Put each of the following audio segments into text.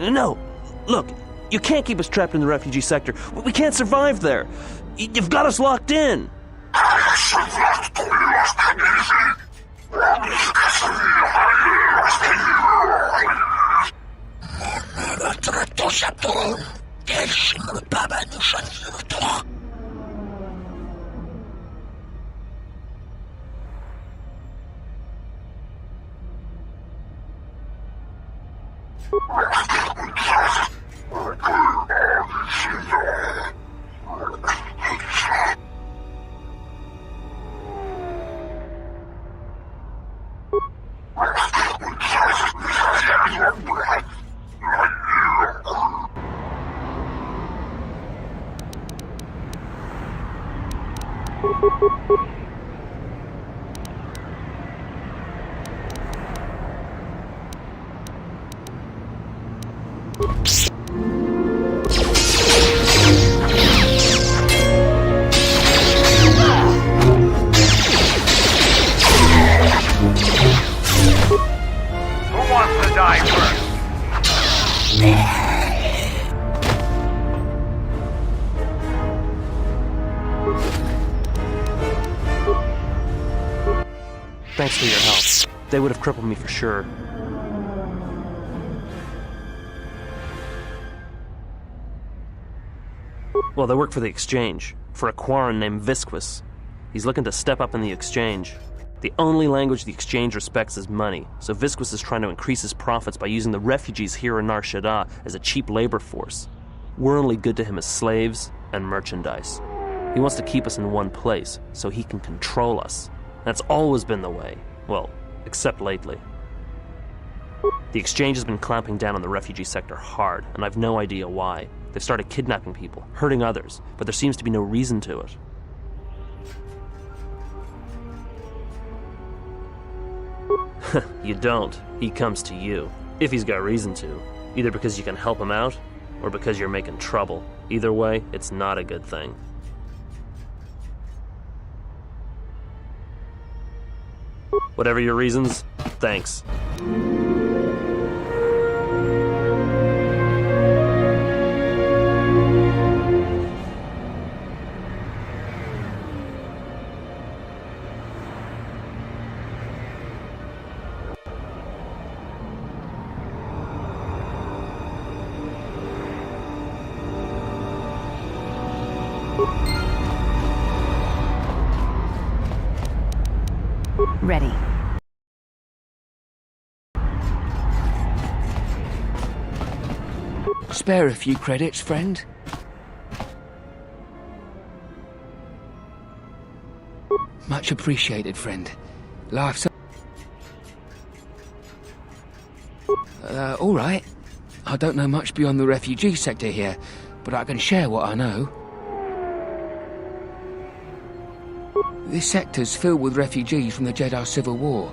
No! Look, you can't keep us trapped in the refugee sector. We can't survive there. You've got us locked in. Thanks for your help. They would have crippled me for sure. Well, they work for the Exchange, for a Quarren named Visquis. He's looking to step up in the Exchange. The only language the Exchange respects is money, so Visquis is trying to increase his profits by using the refugees here in Nar Shaddaa as a cheap labor force. We're only good to him as slaves and merchandise. He wants to keep us in one place, so he can control us. That's always been the way. Well, except lately. The Exchange has been clamping down on the refugee sector hard, and I've no idea why. They've started kidnapping people, hurting others, but there seems to be no reason to it. You don't. He comes to you. If he's got reason to. Either because you can help him out, or because you're making trouble. Either way, it's not a good thing. Whatever your reasons, thanks. Ready. Spare a few credits, friend? Much appreciated, friend. Life's... all right. I don't know much beyond the refugee sector here, but I can share what I know. This sector's filled with refugees from the Jedi Civil War,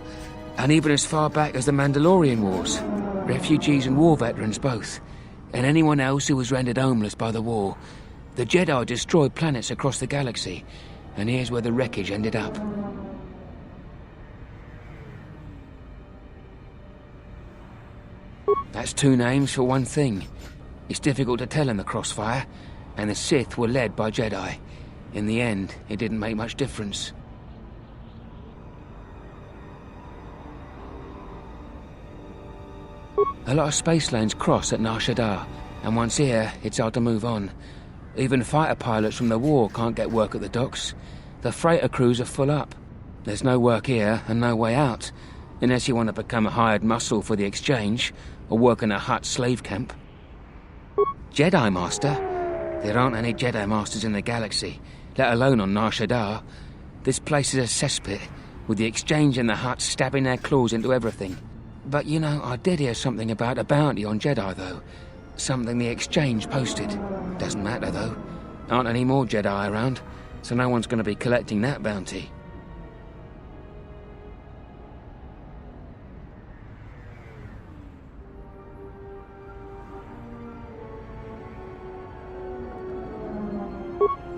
and even as far back as the Mandalorian Wars. Refugees and war veterans both, and anyone else who was rendered homeless by the war. The Jedi destroyed planets across the galaxy, and here's where the wreckage ended up. That's two names for one thing. It's difficult to tell in the crossfire, and the Sith were led by Jedi. In the end, it didn't make much difference. A lot of space lanes cross at Nar Shaddaa, and once here, it's hard to move on. Even fighter pilots from the war can't get work at the docks. The freighter crews are full up. There's no work here and no way out, unless you want to become a hired muscle for the Exchange, or work in a Hutt slave camp. Jedi Master? There aren't any Jedi Masters in the galaxy, let alone on Nar Shaddaa. This place is a cesspit, with the Exchange and the Hutt stabbing their claws into everything. But you know, I did hear something about a bounty on Jedi, though. Something the Exchange posted. Doesn't matter, though. Aren't any more Jedi around, so no one's going to be collecting that bounty.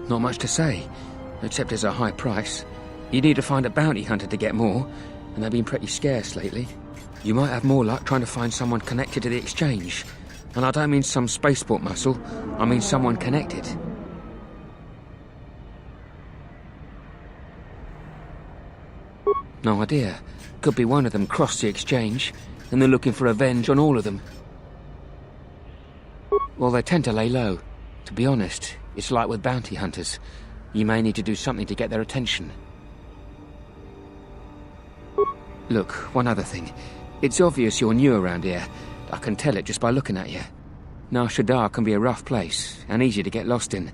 Not much to say, except it's a high price. You need to find a bounty hunter to get more, and they've been pretty scarce lately. You might have more luck trying to find someone connected to the exchange. And I don't mean some spaceport muscle, I mean someone connected. No idea. Could be one of them crossed the exchange, and they're looking for revenge on all of them. Well, they tend to lay low. To be honest, it's like with bounty hunters. You may need to do something to get their attention. Look, one other thing. It's obvious you're new around here. I can tell it just by looking at you. Nar Shaddaa can be a rough place, and easy to get lost in.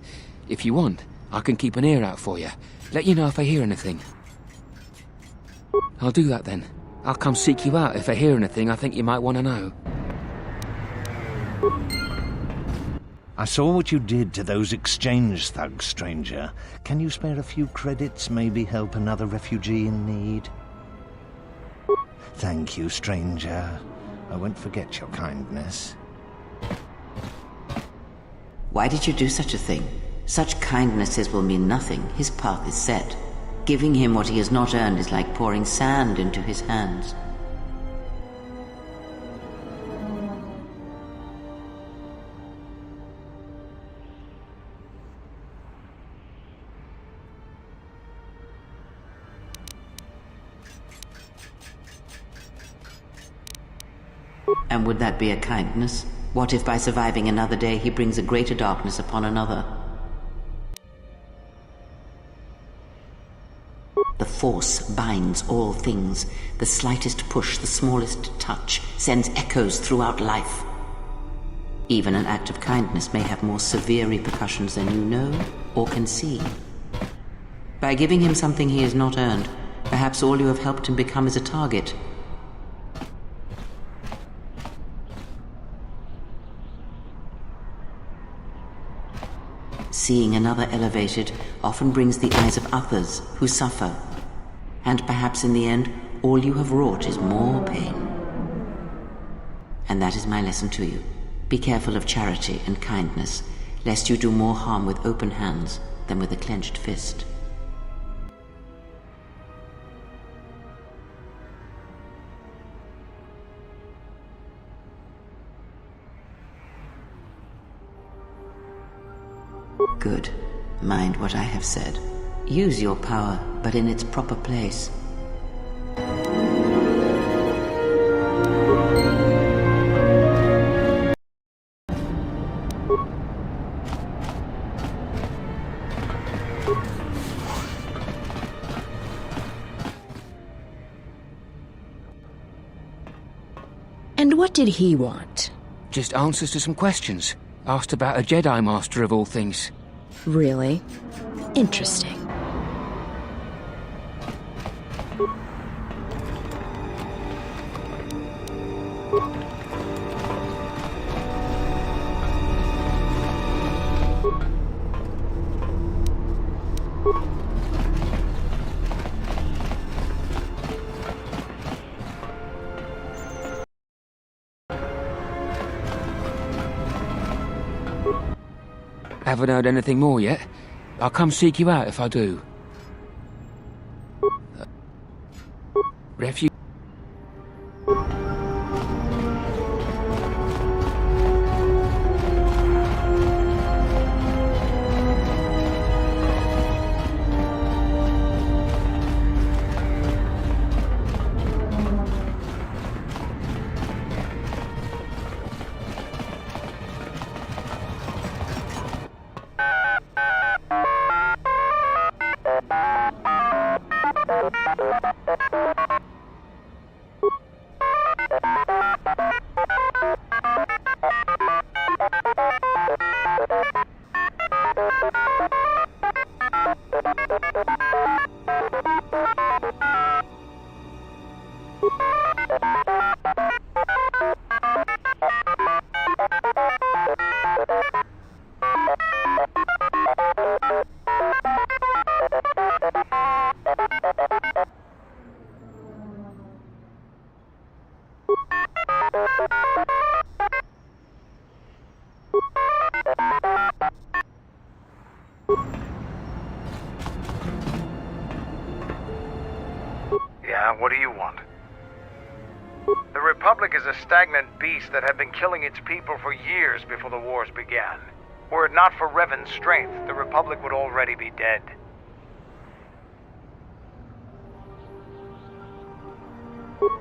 If you want, I can keep an ear out for you. Let you know if I hear anything. I'll do that then. I'll come seek you out if I hear anything I think you might want to know. I saw what you did to those exchange thugs, stranger. Can you spare a few credits, maybe help another refugee in need? Thank you, stranger. I won't forget your kindness. Why did you do such a thing? Such kindnesses will mean nothing. His path is set. Giving him what he has not earned is like pouring sand into his hands. And would that be a kindness? What if by surviving another day he brings a greater darkness upon another? The Force binds all things. The slightest push, the smallest touch, sends echoes throughout life. Even an act of kindness may have more severe repercussions than you know or can see. By giving him something he has not earned, perhaps all you have helped him become is a target. Seeing another elevated often brings the eyes of others who suffer. And perhaps in the end, all you have wrought is more pain. And that is my lesson to you. Be careful of charity and kindness, lest you do more harm with open hands than with a clenched fist. Good. Mind what I have said. Use your power, but in its proper place. And what did he want? Just answers to some questions. Asked about a Jedi Master of all things. Really? Interesting. Haven't heard anything more yet. I'll come seek you out if I do. Refuge. Now what do you want? The Republic is a stagnant beast that had been killing its people for years before the wars began. Were it not for Revan's strength, the Republic would already be dead.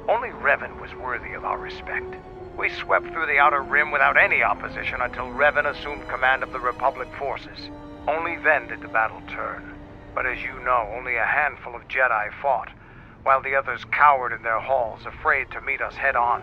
Only Revan was worthy of our respect. We swept through the Outer Rim without any opposition until Revan assumed command of the Republic forces. Only then did the battle turn. But as you know, only a handful of Jedi fought, while the others cowered in their halls, afraid to meet us head-on.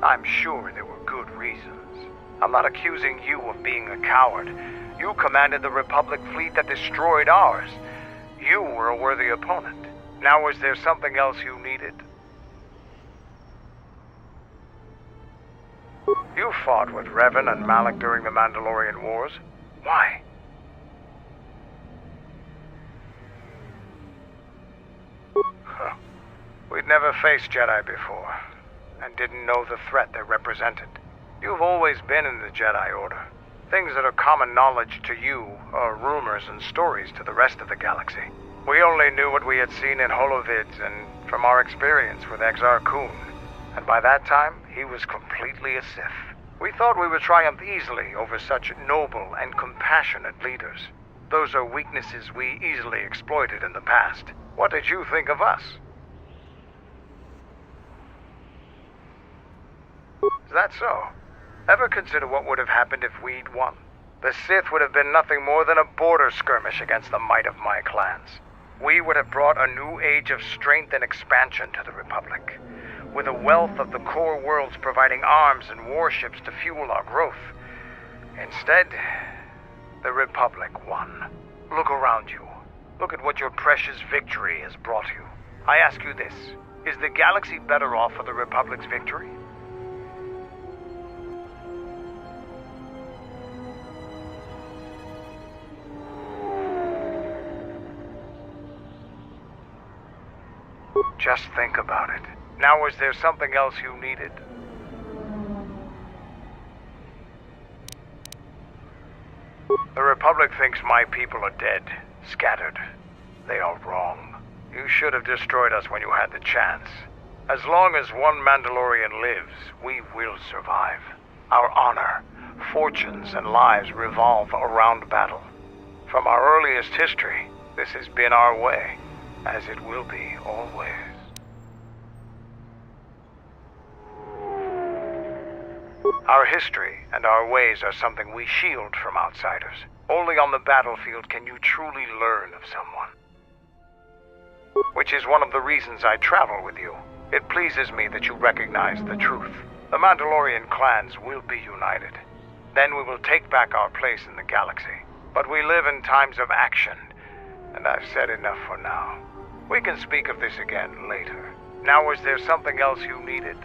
I'm sure there were good reasons. I'm not accusing you of being a coward. You commanded the Republic fleet that destroyed ours. You were a worthy opponent. Now, was there something else you needed? You fought with Revan and Malak during the Mandalorian Wars. Why? Huh. We'd never faced Jedi before, and didn't know the threat they represented. You've always been in the Jedi Order. Things that are common knowledge to you are rumors and stories to the rest of the galaxy. We only knew what we had seen in holovids and from our experience with Exar Kun. And by that time, he was completely a Sith. We thought we would triumph easily over such noble and compassionate leaders. Those are weaknesses we easily exploited in the past. What did you think of us? Is that so? Ever consider what would have happened if we'd won? The Sith would have been nothing more than a border skirmish against the might of my clans. We would have brought a new age of strength and expansion to the Republic, with a wealth of the core worlds providing arms and warships to fuel our growth. Instead, the Republic won. Look around you. Look at what your precious victory has brought you. I ask you this, is the galaxy better off for the Republic's victory? Just think about it. Now, was there something else you needed? The Republic thinks my people are dead, scattered. They are wrong. You should have destroyed us when you had the chance. As long as one Mandalorian lives, we will survive. Our honor, fortunes, and lives revolve around battle. From our earliest history, this has been our way, as it will be always. Our history and our ways are something we shield from outsiders. Only on the battlefield can you truly learn of someone. Which is one of the reasons I travel with you. It pleases me that you recognize the truth. The Mandalorian clans will be united. Then we will take back our place in the galaxy. But we live in times of action, and I've said enough for now. We can speak of this again later. Now, was there something else you needed?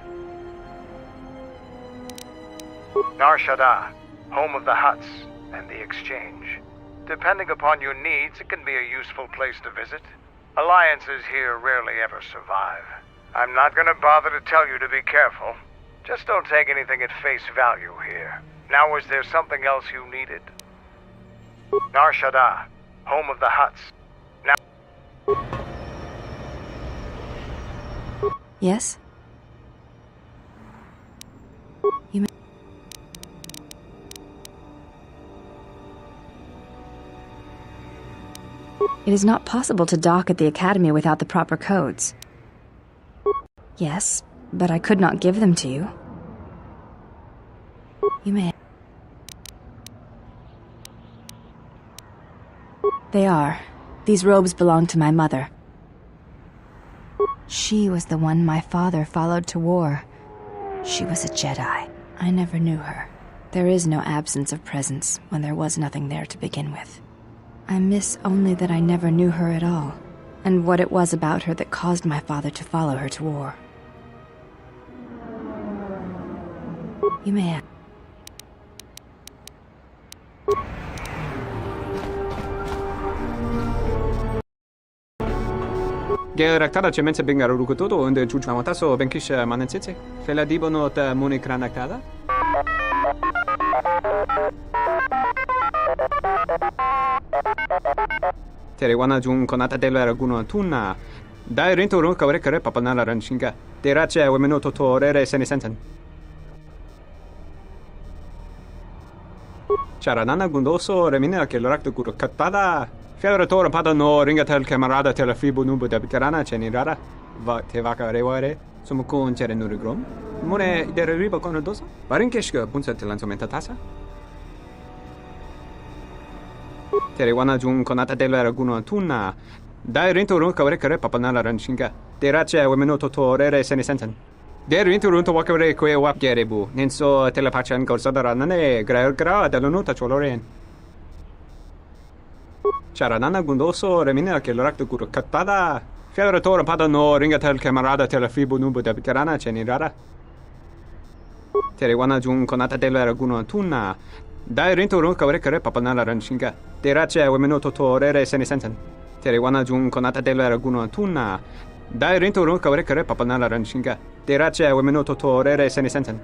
Nar Shaddaa, home of the Hutts and the Exchange. Depending upon your needs, it can be a useful place to visit. Alliances here rarely ever survive. I'm not going to bother to tell you to be careful. Just don't take anything at face value here. Now, was there something else you needed? Nar Shaddaa, home of the Hutts. Yes? It is not possible to dock at the Academy without the proper codes. Yes, but I could not give them to you. You may. They are. These robes belong to my mother. She was the one my father followed to war. She was a Jedi. I never knew her. There is no absence of presence when there was nothing there to begin with. I miss only that I never knew her at all, and what it was about her that caused my father to follow her to war. You may have. Geraktada cemense bengaru rukutodo unde juj namataso benkish manensitse. Fela dibono ta muni kranaktada. Tere wana jun konata dela raguno tunna. Dai rento ron kavre kare papanala ranshinga. Derache wemeno toto rere senesenten. Charanana gundoso remine che l'orakto guru kattada. Fiora tora pada no ringatel camarada tela fibu nubu da bikarana cenirara. Va te vaka reware. Somo con cere nurigrom. Mone dere riba con dosa. Barinkeshka punsa telanzomenta tasa. Tere wana jun konata dela raguno tunna. Dai rento ron kavre kare papanala ranshinga. Derache wemeno toto rere senesenten. Der rento ron to wakare kwe wap gerebu. Nenso telepachan korsada nane gra dalonota choloren. Charanana gundoso remine che l'orakto guru kattada. Fiora tora pada no ringatel camarada tela fibu nubu da bikarana cenirara. Tere wana jun konata dela raguno tunna. Dai rento ron kavre kare papanala ranshinga. Derache wemeno toto rere senesenten. Tere wana jun konata dela raguno tunna. Dai rento ron kavre kare papanala ranshinga. Derache wemeno toto rere senesenten.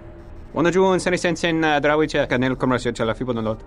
Wana jun senesenten drawiche kanel commercio tela fibu nolot.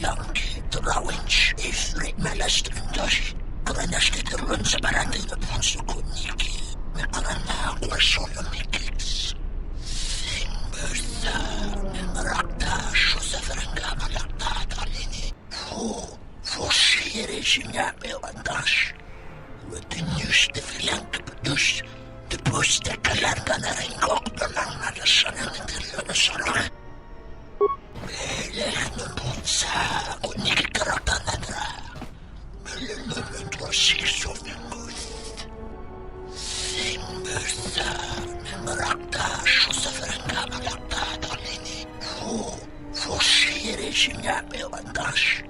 bilangi drawings ifrit malastrindosh. Kranashkitirun sa barangay na punso kuniki. Mekarana kwa solo mikits. Simbersa merakta shusafaranga malakta talini. Fosire sinyabe wandash. Wetinius de filank pedus. De poste kalarga na ringok belang nalasan ang interior na sarang. Belek na punsa kuniki karakta nadra. Melelelen drosik sofingus. Simbersa merakta shusafaranga malakta talini. Fosire sinyabe wandash.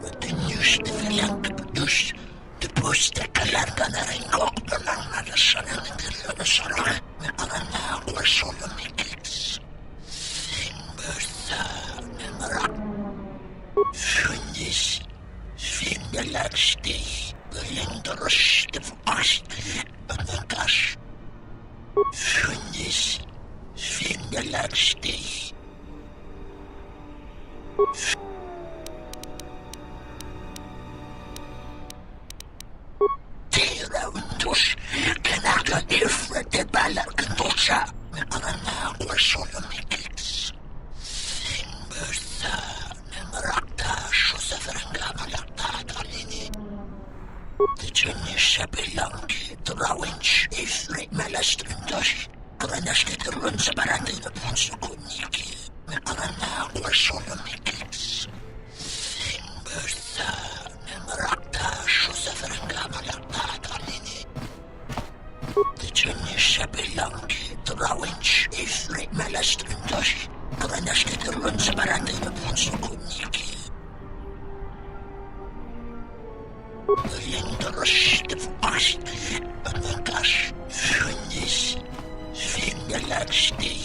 Wetinius de filank pedus. De poste kalarga na ringok belang nalasan ang interior na sarang. Mekarana kwa solo mikits. Simbersa merak. Funis. Fin de laatste. Belinders de vast. Benakas. Funis. Fin de laatste. Terauntos, kenaka ifrit de balar kentosa, mekarana kwa solo mikits. Simbersa, merakta, shusafaranga malakta talini. Tijunis sa bilangi, drawings, ifrit malastrindosh. Kranashkitirun sa barangay na punso kuniki. Mekarana kwa solo mikits. Simbersa, merakta, shusafaranga malakta talini. Tijunis sa bilangi, drawings, ifrit malastrindosh. Kranashkitirun sa barangay na punso kuniki. Belinders de vast. Benakas. Funis. Fin de laatste.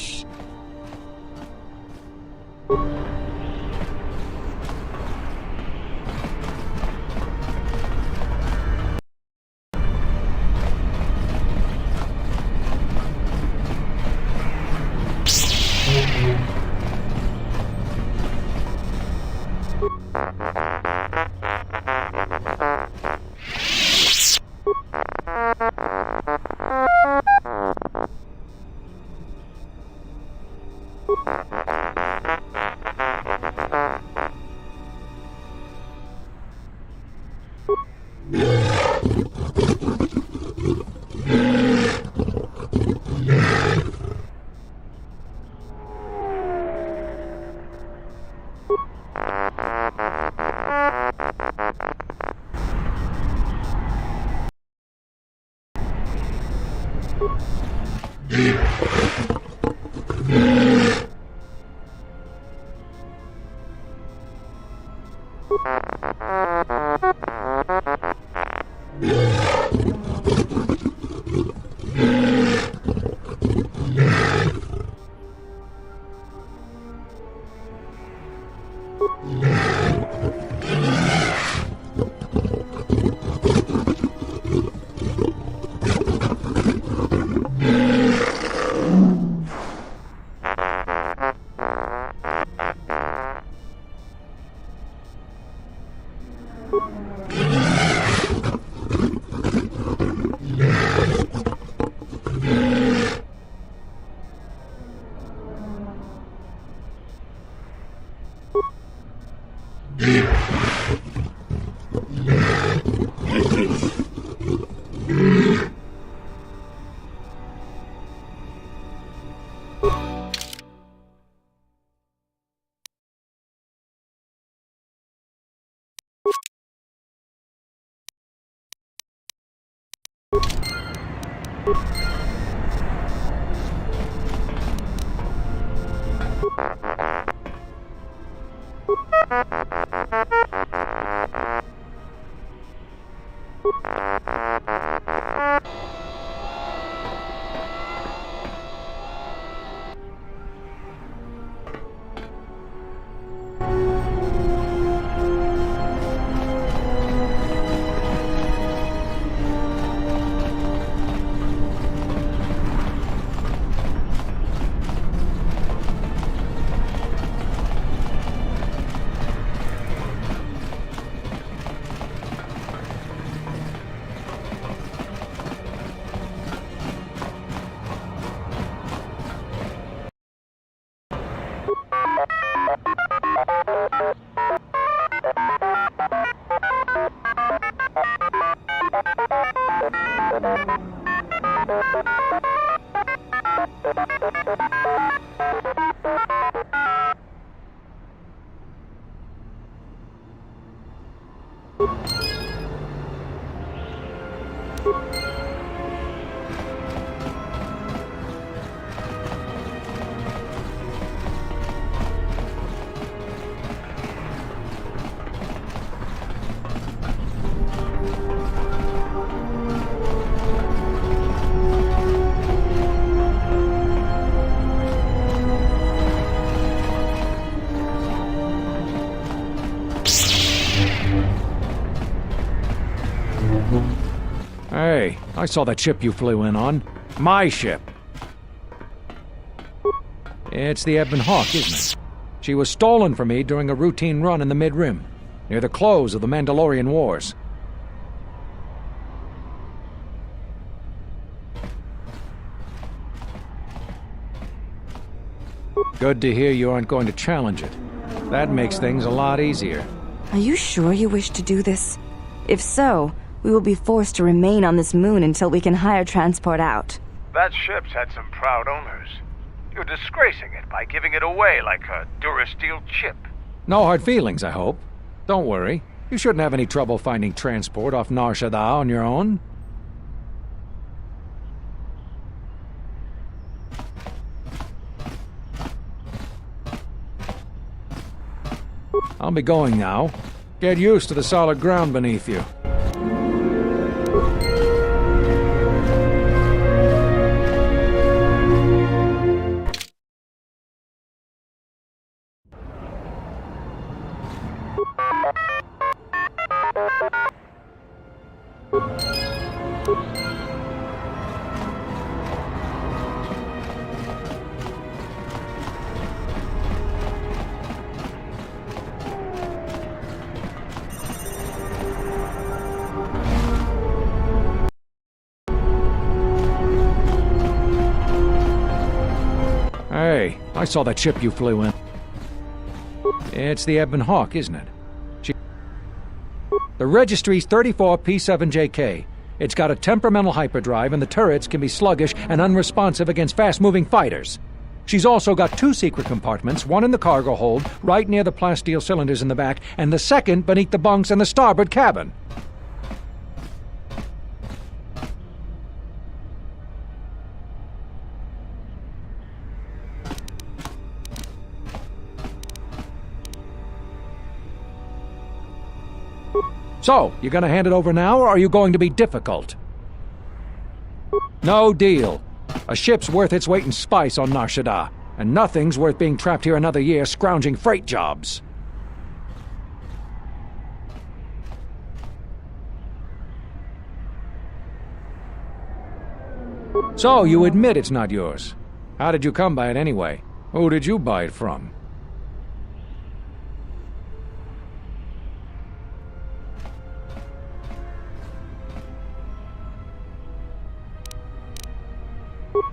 Hey, I saw that ship you flew in on. My ship. It's the Ebon Hawk, isn't it? She was stolen from me during a routine run in the Mid-Rim, near the close of the Mandalorian Wars. Good to hear you aren't going to challenge it. That makes things a lot easier. Are you sure you wish to do this? If so, we will be forced to remain on this moon until we can hire transport out. That ship's had some proud owners. You're disgracing it by giving it away like a Durasteel chip. No hard feelings, I hope. Don't worry. You shouldn't have any trouble finding transport off Nar Shaddaa on your own. I'll be going now. Get used to the solid ground beneath you. Hey, I saw that ship you flew in. It's the Ebon Hawk, isn't it? The registry's 34 P7JK. It's got a temperamental hyperdrive, and the turrets can be sluggish and unresponsive against fast-moving fighters. She's also got 2 secret compartments, one in the cargo hold, right near the plasteel cylinders in the back, and the second beneath the bunks in the starboard cabin. So, you gonna hand it over now, or are you going to be difficult? No deal. A ship's worth its weight in spice on Nar Shaddaa, and nothing's worth being trapped here another year scrounging freight jobs. So, you admit it's not yours. How did you come by it anyway? Who did you buy it from?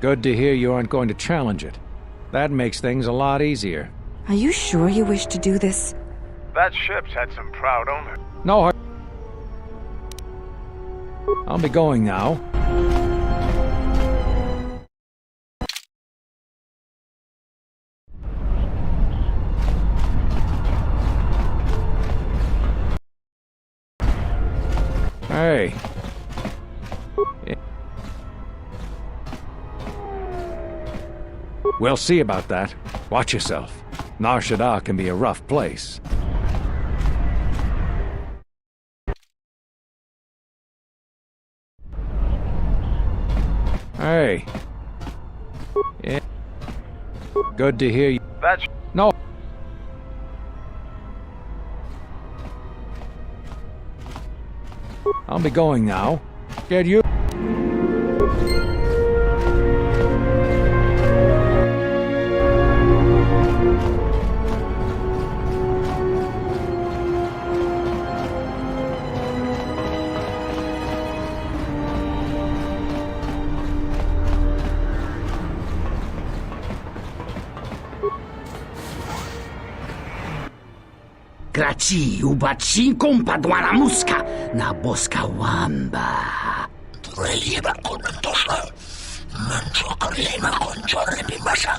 Good to hear you aren't going to challenge it. That makes things a lot easier. Are you sure you wish to do this? That ship's had some proud owners. No hard... I'll be going now. Hey. We'll see about that. Watch yourself. Nar Shaddaa can be a rough place. Hey. Yeah. Good to hear you. That's... No. I'll be going now. Get you... Graci ubacinkom padwana muska na boska wamba. Releva con mentosa. Mancho karlema con chorre bimasa.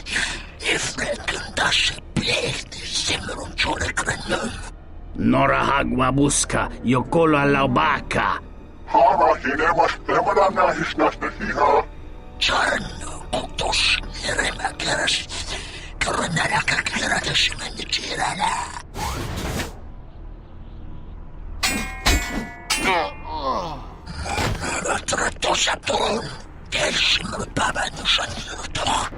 Ifrenken dash blech simron chorre krenum. Nora hagwa buska yokolo alaubaka. Hara hinemas temana hisnasta hiha. Charno kutos nerema keras. Karanara kakera desimen tirana. Tratto Saturn, Delsim Baba Nusanirta.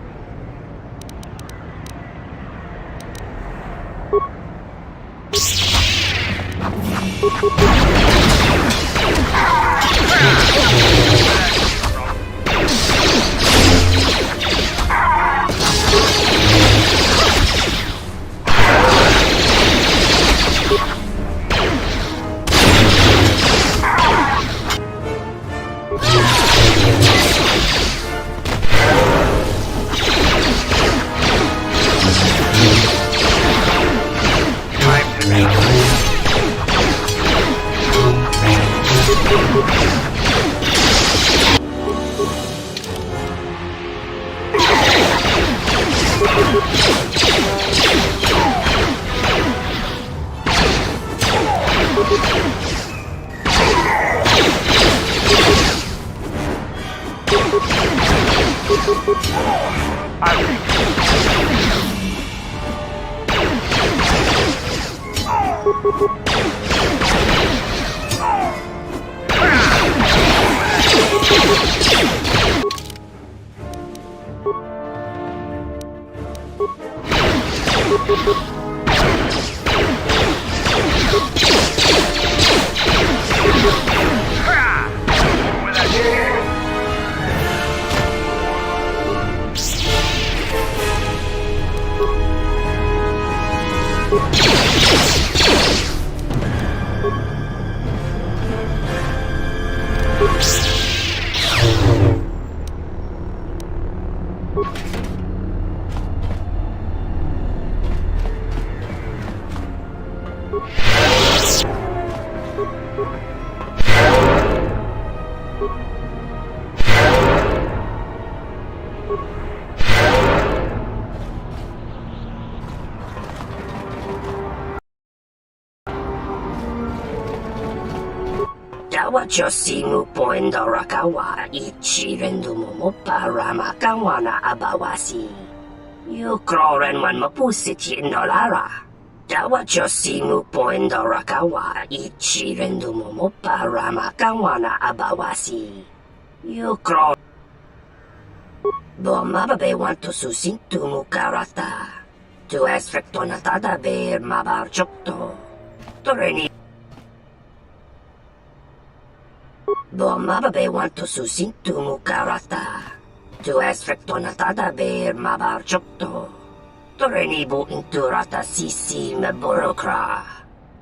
Josimu poendo rakawa ichi rendu momopa rama kawana abawasi. You kroren wan mapusiti nolara. Dawa Josimu poendo rakawa ichi rendu momopa rama kawana abawasi. You kro. Bomababe want to susintu mukarata. Tu es frektonatada ber mabar chokto. Toreni. Bomababe want to susintu mukarata. Tu es frektonatada ber mabar chokto. Toreni bu inturata sisi me borokra.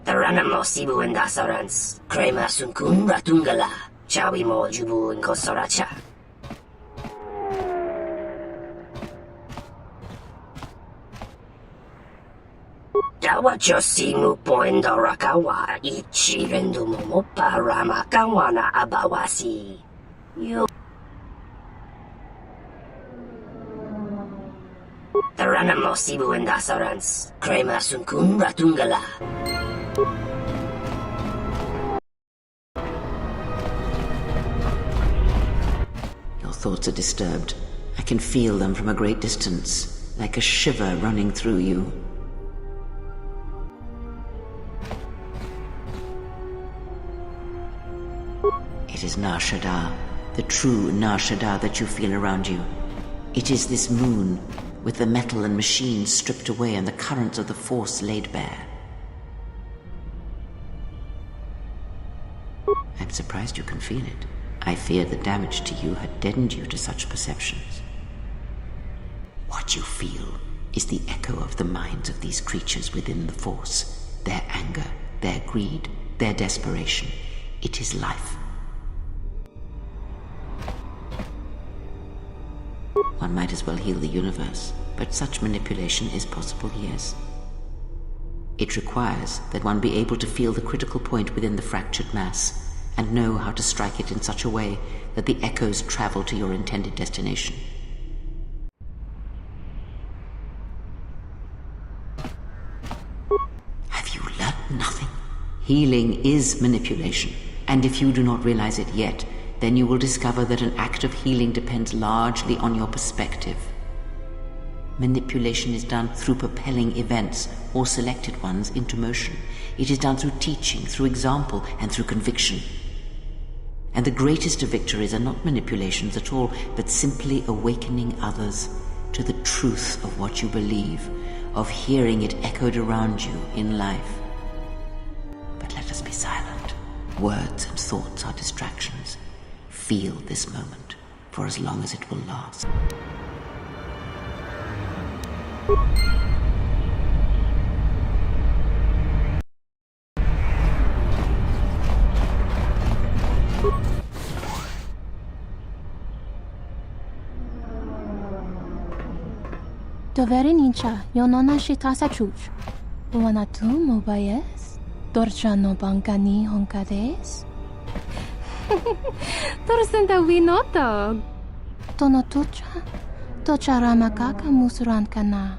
Taranamo sibu indasarans. Krema sunkun ratungala. Chawi mo jubu inkosoracha. Dawa Josimu poendo rakawa ichi rendu momopa rama kawana abawasi. You Taranamo sibu indasarans. Krema sunkun ratungala. Your thoughts are disturbed. I can feel them from a great distance, like a shiver running through you. It is Nar Shaddaa, the true Nar Shaddaa that you feel around you. It is this moon, with the metal and machines stripped away and the currents of the Force laid bare. I'm surprised you can feel it. I feared the damage to you had deadened you to such perceptions. What you feel is the echo of the minds of these creatures within the Force, their anger, their greed, their desperation. It is life. One might as well heal the universe, but such manipulation is possible, yes. It requires that one be able to feel the critical point within the fractured mass, and know how to strike it in such a way that the echoes travel to your intended destination. Have you learned nothing? Healing is manipulation, and if you do not realize it yet, then you will discover that an act of healing depends largely on your perspective. Manipulation is done through propelling events, or selected ones, into motion. It is done through teaching, through example, and through conviction. And the greatest of victories are not manipulations at all, but simply awakening others to the truth of what you believe, of hearing it echoed around you in life. But let us be silent. Words and thoughts are distractions. Feel this moment for as long as it will last. Dovere nincha, yonona shitasa chuch. Uanatu mobayes. Dorcha no bankani honkades. Torsenta winoto. Tonotucha. To cara makakamusuran ka na.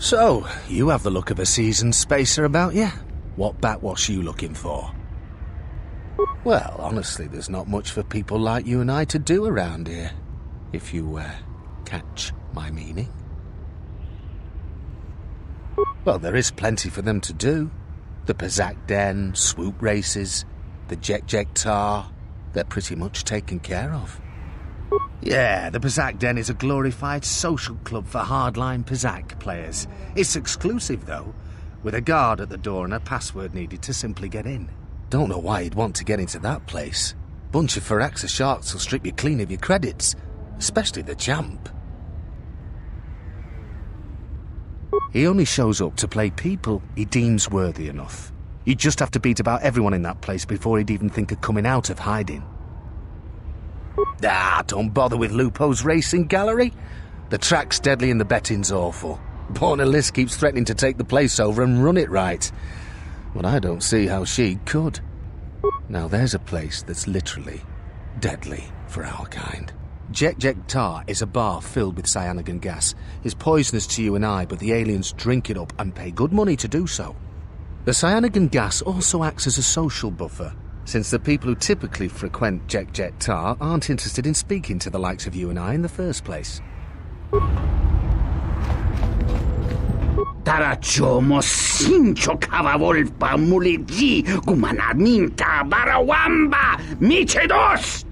So, you have the look of a seasoned spacer about you. What backwash you looking for? Well, honestly, there's not much for people like you and I to do around here, if you, catch my meaning. Well, there is plenty for them to do. The Pazak Den, swoop races, the Jek Tar, they're pretty much taken care of. Yeah, the Pazak Den is a glorified social club for hardline Pazak players. It's exclusive, though, with a guard at the door and a password needed to simply get in. Don't know why you'd want to get into that place. Bunch of Firaxa sharks will strip you clean of your credits, especially the champ. He only shows up to play people he deems worthy enough. You'd just have to beat about everyone in that place before he'd even think of coming out of hiding. Don't bother with Lupo's racing gallery. The track's deadly and the betting's awful. Borna Liss keeps threatening to take the place over and run it right. But I don't see how she could. Now there's a place that's literally deadly for our kind. Jek Jek Tar is a bar filled with cyanogen gas. It's poisonous to you and I, but the aliens drink it up and pay good money to do so. The cyanogen gas also acts as a social buffer, since the people who typically frequent Jek Jek Tar aren't interested in speaking to the likes of you and I in the first place. Tarachomo sincho kavavolpa muliji kumanaminta barawamba michedos.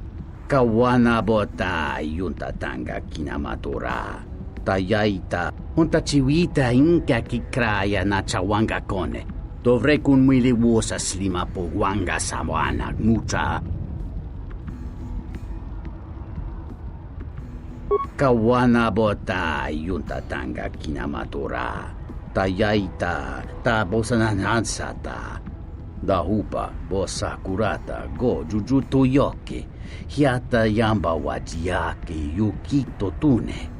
Kawana bota yuntatanga kinamatura. Tayaita unta chiwita inka kikraya na chawanga kone. Dovrei kun mwili wosa slima po wanga sawana mucha. Kawana bota yuntatanga kinamatura. Tayaita ta bosananansata. Dahupa bosa kurata go jujuto yoke. Hiata yamba wajiake yukito tune.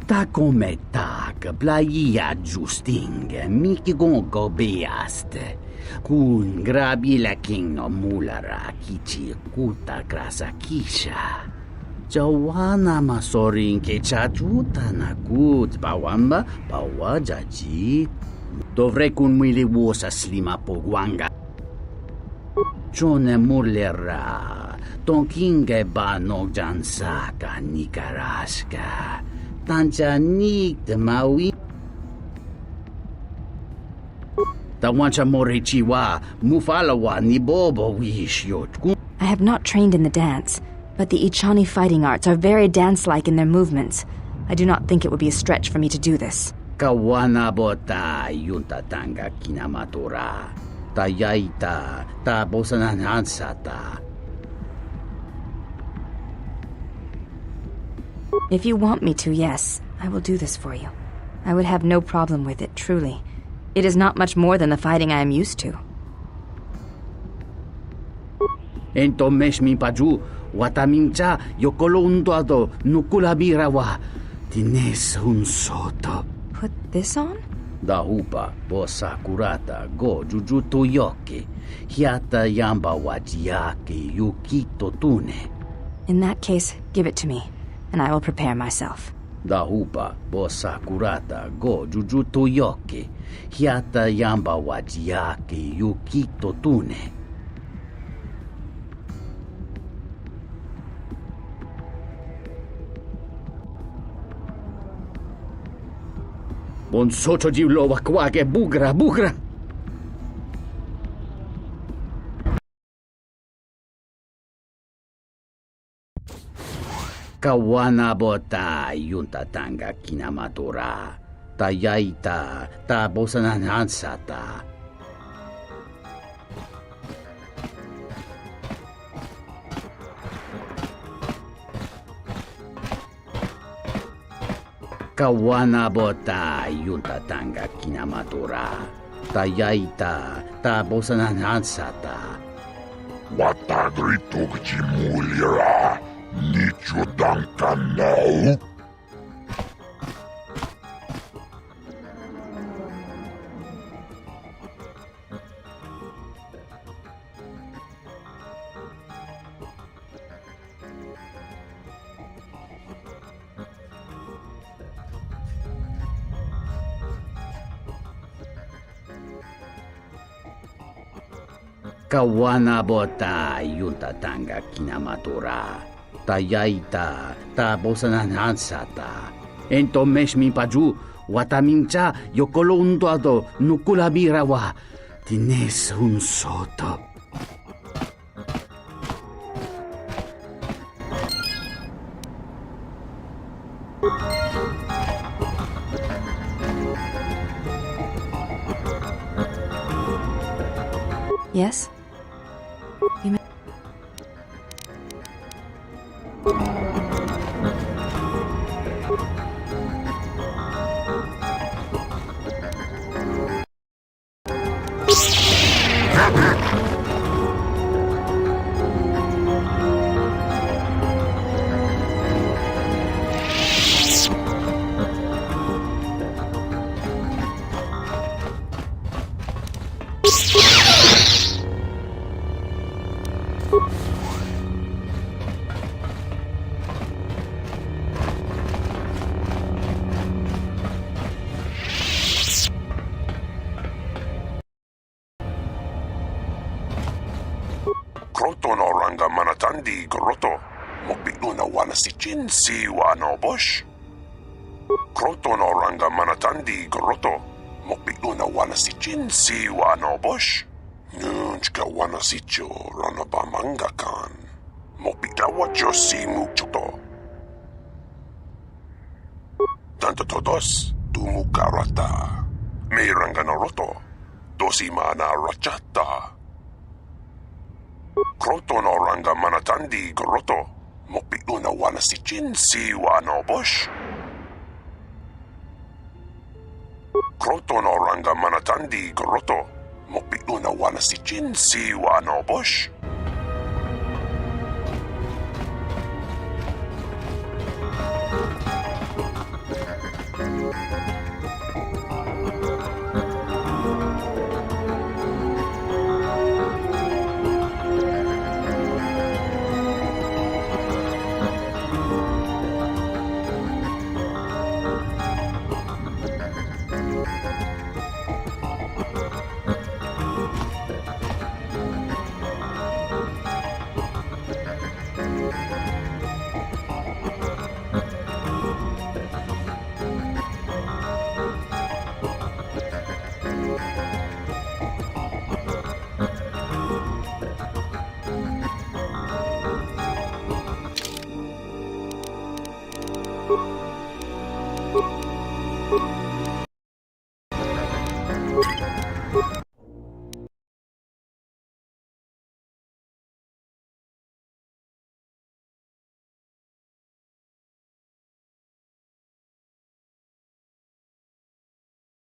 Ta come tak blaia justing miki gongo beaste. Kun grabi la kingno mulara kichi kuta krasa kisha. Jawana masorin ke chajuta na kut bawamba bawajaji. Dovrei kun mwili wosa slima po wanga. Chone mulera. Tonkinge ba no jansaka nikaraska. Tanjanik de maui. Tawancha morichiwa mufalawa ni bobo wish yotku. I have not trained in the dance, but the Ichani fighting arts are very dance-like in their movements. I do not think it would be a stretch for me to do this. Kawana bota yuntatanga kinamatura. Tayaita ta bosananansata. If you want me to, yes, I will do this for you. I would have no problem with it, truly. It is not much more than the fighting I am used to. Entomesh mi paju, watamincha yokolondoado nukulabirawa. Tines un soto. Put this on? Dahupa bosa kurata go jujuto yoke. Hiata yamba wajiake yukito tune. In that case, give it to me, and I will prepare myself. Dahupa bosa kurata go jujuto yoke. Hiata yamba wajiake yukito tune. Bon socho di lowa kwage bugra. Kawana bota yuntatanga kinamatura. Tayaita ta bosananansata. Kawana bota yuntatanga kinamatura. Tayaita ta bosananansata. Watagrituk jimulira. Nicho dankanau. Kawana bota yuntatanga kinamatura. Tayaita ta bosananansata. Entomesh mi paju watamincha yokolondoado nukulabirawa. Tines un soto. Yes? You may... Kroto no ranga manatandi goroto. Mokbigno na wana si Chin si wano bosh. Kroto no ranga manatandi goroto. Mokbigno na wana si Chin si wano bosh. Nunchka wana si cho rana ba manga kan. Mokbigna wacho si muchuto. Tanto todos tumukarata. May ranga no roto. Dosi mana rachata. Kroto no ranga manatandi goroto. Mokbigno na wana si Chin si wano bosh. Kroto no ranga manatandi goroto. Mokbigno na wana si Chin si wano bosh.